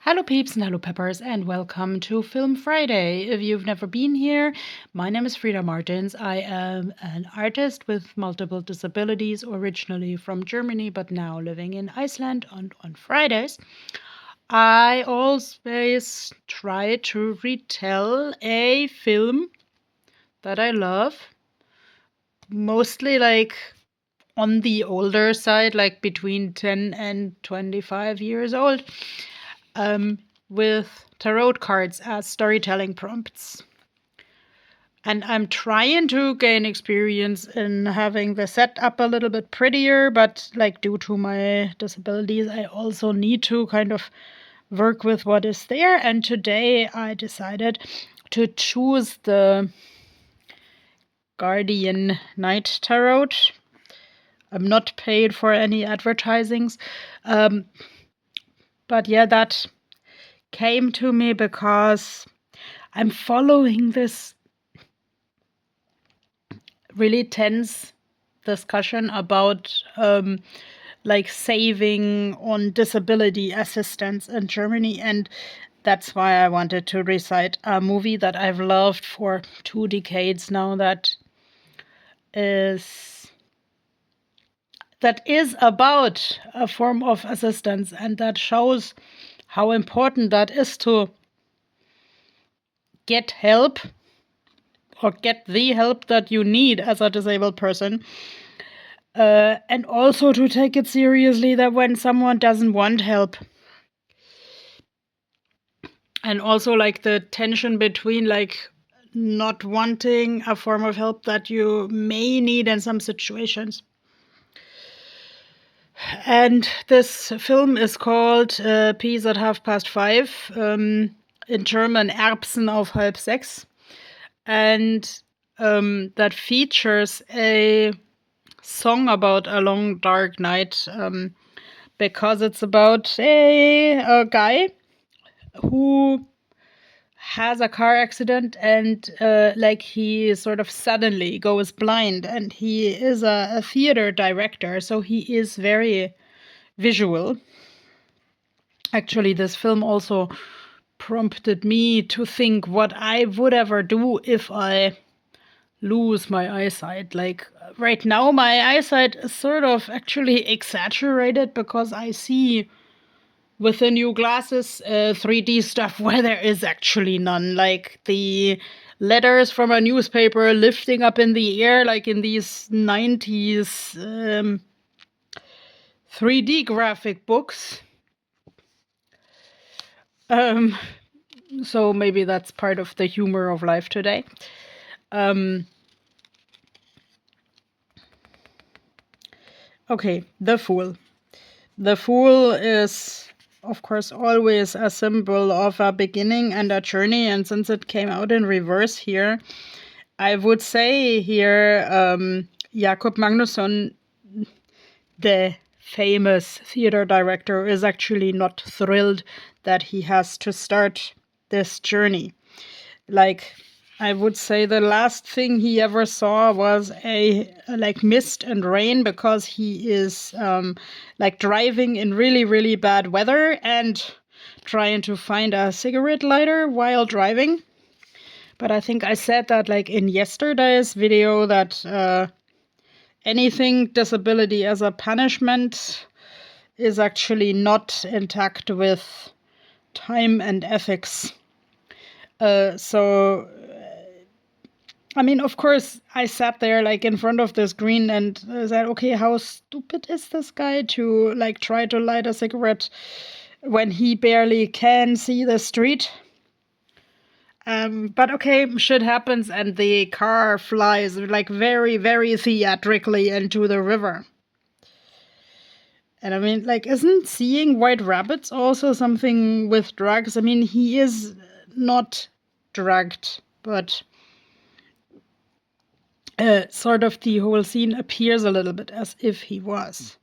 Hello peeps and hello peppers and welcome to Film Friday. If you've never been here, my name is Frida Martins. I am an artist with multiple disabilities, originally from Germany but now living in Iceland on Fridays. I always try to retell a film that I love, mostly like on the older side, like between 10 and 25 years old. With tarot cards as storytelling prompts. And I'm trying to gain experience in having the setup a little bit prettier, but like due to my disabilities, I also need to kind of work with what is there. And today I decided to choose the Guardian Night Tarot. I'm not paid for any advertisings. But yeah, that came to me because I'm following this really tense discussion about like saving on disability assistance in Germany, and that's why I wanted to recite a movie that I've loved for 2 decades now that is about a form of assistance, and that shows how important that is to get help or get the help that you need as a disabled person. And also to take it seriously that when someone doesn't want help. And also like the tension between like not wanting a form of help that you may need in some situations. And this film is called Peace at 5:30, in German Erbsen auf halb sechs. And that features a song about a long dark night, because it's about a guy who has a car accident and like he sort of suddenly goes blind, and he is a theater director, so he is very visual. Actually, this film also prompted me to think what I would ever do if I lose my eyesight. Like right now, my eyesight is sort of actually exaggerated because I see with the new glasses 3D stuff where there is actually none. Like the letters from a newspaper lifting up in the air, like in these 90s 3D graphic books. So maybe that's part of the humor of life today. Okay, The Fool. The Fool is, of course, always a symbol of a beginning and a journey. And since it came out in reverse here, I would say here Jakob Magnusson, the famous theater director, is actually not thrilled that he has to start this journey. Like, I would say the last thing he ever saw was a like mist and rain, because he is like driving in really, really bad weather and trying to find a cigarette lighter while driving. But I think I said that like in yesterday's video that anything disability as a punishment is actually not intact with time and ethics. So I mean, of course, I sat there like in front of the screen and said, okay, how stupid is this guy to like try to light a cigarette when he barely can see the street? But okay, shit happens and the car flies like very, very theatrically into the river. And I mean, like, isn't seeing white rabbits also something with drugs? I mean, he is not drugged, but sort of the whole scene appears a little bit as if he was.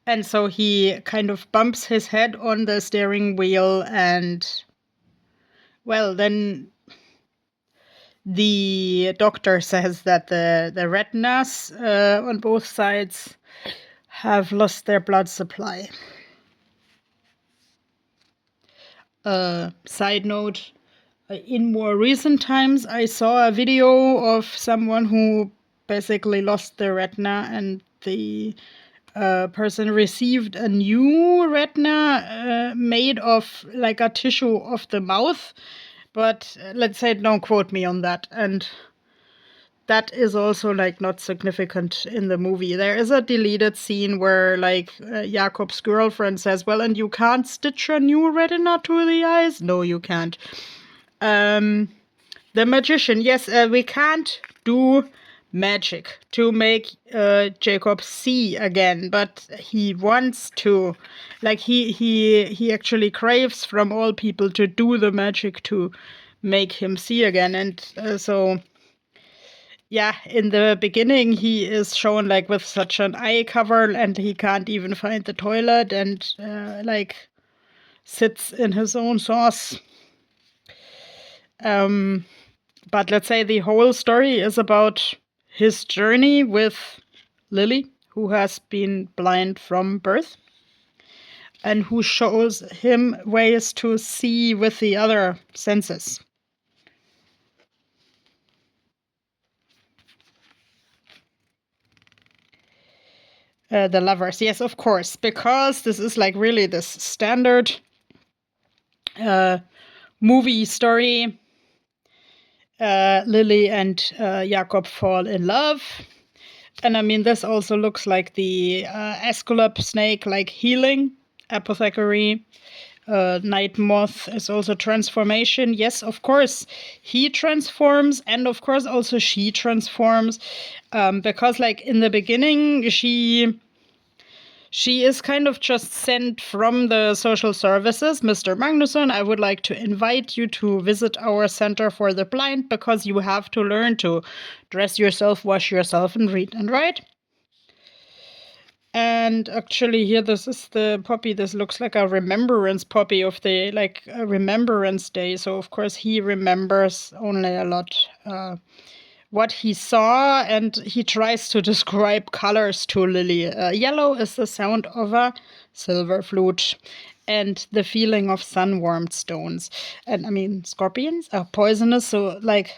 And so he kind of bumps his head on the steering wheel, and well, then the doctor says that the retinas on both sides have lost their blood supply. Side note, in more recent times, I saw a video of someone who basically lost their retina, and the person received a new retina made of like a tissue of the mouth. But let's say, don't quote me on that. And that is also like not significant in the movie. There is a deleted scene where like Jakob's girlfriend says, "Well, and you can't stitch a new retina to the eyes." No, you can't. The magician, yes, we can't do magic to make Jacob see again, but he wants to. Like he actually craves from all people to do the magic to make him see again, and so. Yeah, in the beginning, he is shown like with such an eye cover, and he can't even find the toilet, and like sits in his own sauce. But let's say the whole story is about his journey with Lily, who has been blind from birth, and who shows him ways to see with the other senses. The lovers, yes, of course, because this is like really this standard movie story. Lily and Jakob fall in love. And I mean, this also looks like the Aesculap snake, like healing, apothecary. Night Moth is also transformation. Yes, of course, he transforms, and of course also she transforms, because like in the beginning, she is kind of just sent from the social services. "Mr. Magnusson, I would like to invite you to visit our Center for the Blind because you have to learn to dress yourself, wash yourself, and read and write." And actually here, this is the poppy. This looks like a remembrance poppy of the, like, a Remembrance Day. So of course he remembers only a lot what he saw, and he tries to describe colors to Lily. Yellow is the sound of a silver flute, and the feeling of sun-warmed stones. And I mean, scorpions are poisonous, so like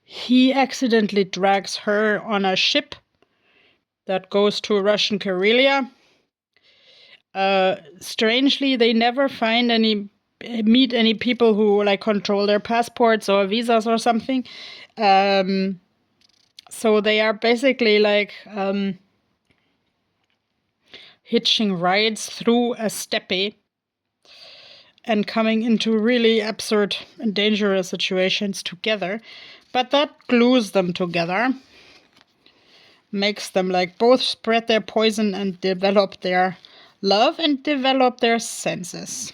he accidentally drags her on a ship that goes to Russian Karelia. Strangely, they never meet any people who like control their passports or visas or something. So they are basically like hitching rides through a steppe and coming into really absurd and dangerous situations together. But that glues them together, makes them like both spread their poison and develop their love and develop their senses.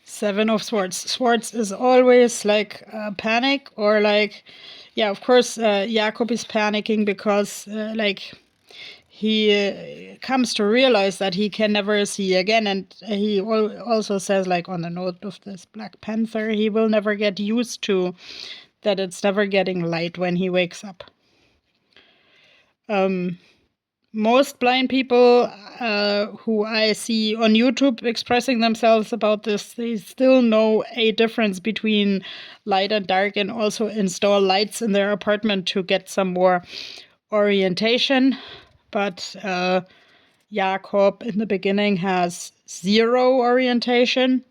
Seven of Swords. Swords is always like panic, or like, yeah, of course, Jakob is panicking because like he comes to realize that he can never see again, and he also says, like on the note of this Black Panther, he will never get used to that it's never getting light when he wakes up. Most blind people who I see on YouTube expressing themselves about this, they still know a difference between light and dark, and also install lights in their apartment to get some more orientation. But Jakob in the beginning has zero orientation.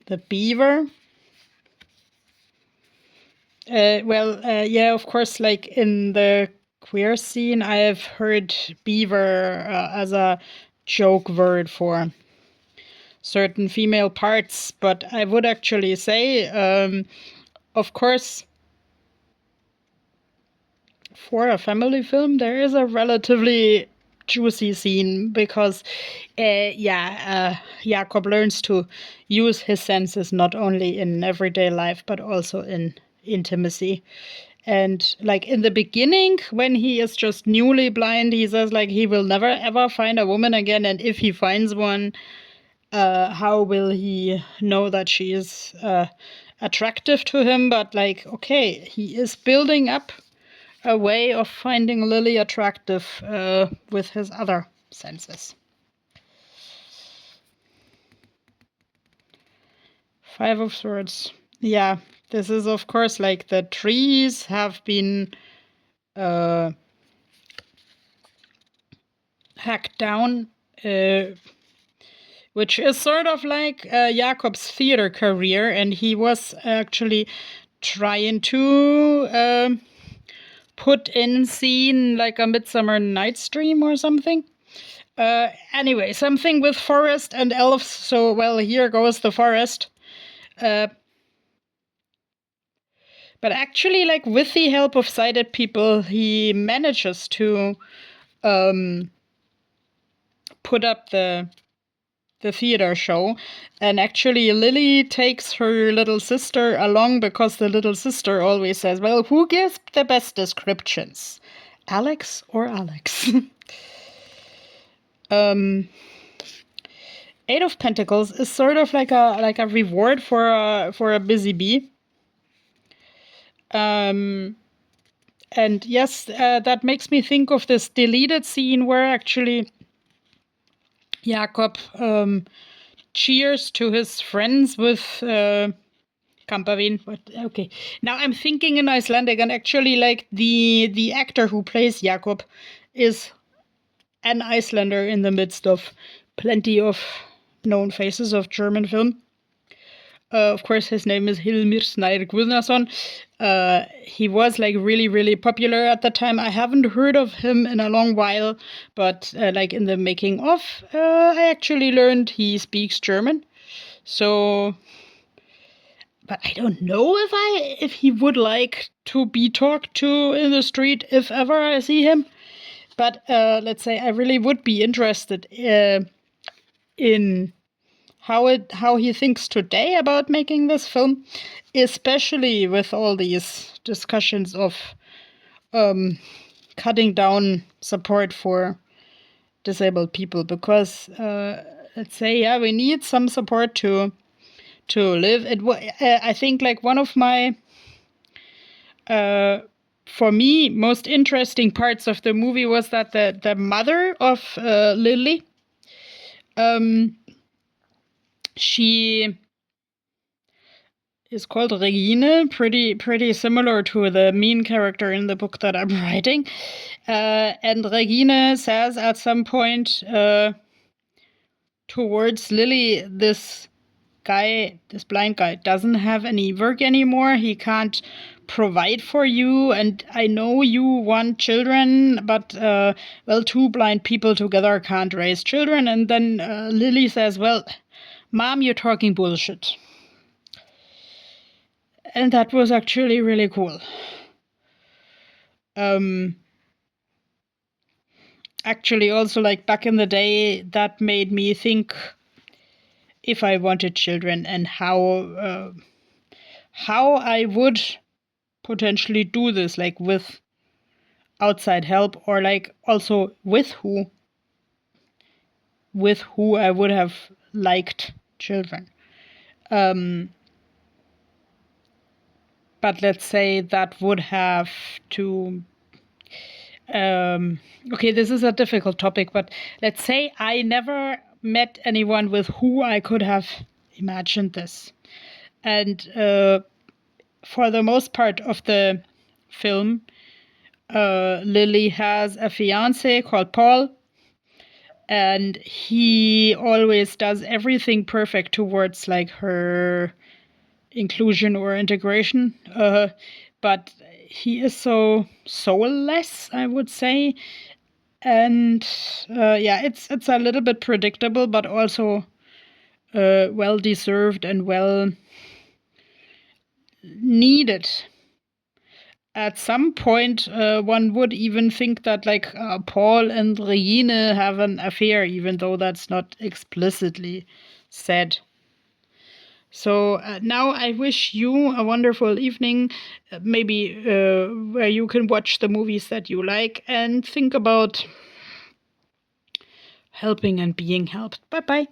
The beaver. Yeah, of course, like in the queer scene, I have heard beaver as a joke word for certain female parts, but I would actually say, of course, for a family film, there is a relatively juicy scene because, Jakob learns to use his senses not only in everyday life but also in intimacy. And like in the beginning, when he is just newly blind, he says like he will never ever find a woman again, and if he finds one, How will he know that she is attractive to him? But like, okay, he is building up a way of finding Lily attractive with his other senses. 5 of Swords. Yeah, this is of course like the trees have been hacked down, which is sort of like Jakob's theater career, and he was actually trying to put in scene like a Midsummer Night's Dream or something. Anyway, something with forest and elves, so well, here goes the forest. But actually, like with the help of sighted people, he manages to put up the theater show, and actually Lily takes her little sister along because the little sister always says, well, who gives the best descriptions, Alex or Alex? 8 of Pentacles is sort of like a reward for a busy bee. And yes, that makes me think of this deleted scene where actually Jakob cheers to his friends with Kampavin. But okay, now I'm thinking in Icelandic, and actually, like the actor who plays Jakob is an Icelander in the midst of plenty of known faces of German film. Of course, his name is Hilmir Snær Guðnason. He was like really, really popular at the time. I haven't heard of him in a long while, but like in the making of, I actually learned he speaks German. So, but I don't know if he would like to be talked to in the street if ever I see him. But let's say I really would be interested in how he thinks today about making this film, especially with all these discussions of cutting down support for disabled people, because let's say, yeah, we need some support to live. I think like one of my for me most interesting parts of the movie was that the mother of Lily, she is called Regine, pretty similar to the main character in the book that I'm writing. And Regine says at some point towards Lily, this blind guy, doesn't have any work anymore. He can't provide for you, and I know you want children, but well, 2 blind people together can't raise children. And then Lily says, well, Mom, you're talking bullshit. And that was actually really cool. Actually, also, like back in the day, that made me think if I wanted children and how I would potentially do this, like with outside help, or like also with who I would have liked children. But let's say that would have to okay, this is a difficult topic, but let's say I never met anyone with who I could have imagined this. And for the most part of the film, Lily has a fiance called Paul, and he always does everything perfect towards like her inclusion or integration. But he is so soulless, I would say. And yeah, it's a little bit predictable, but also well deserved and well needed. At some point, one would even think that like Paul and Regine have an affair, even though that's not explicitly said. So now I wish you a wonderful evening, maybe where you can watch the movies that you like and think about helping and being helped. Bye bye.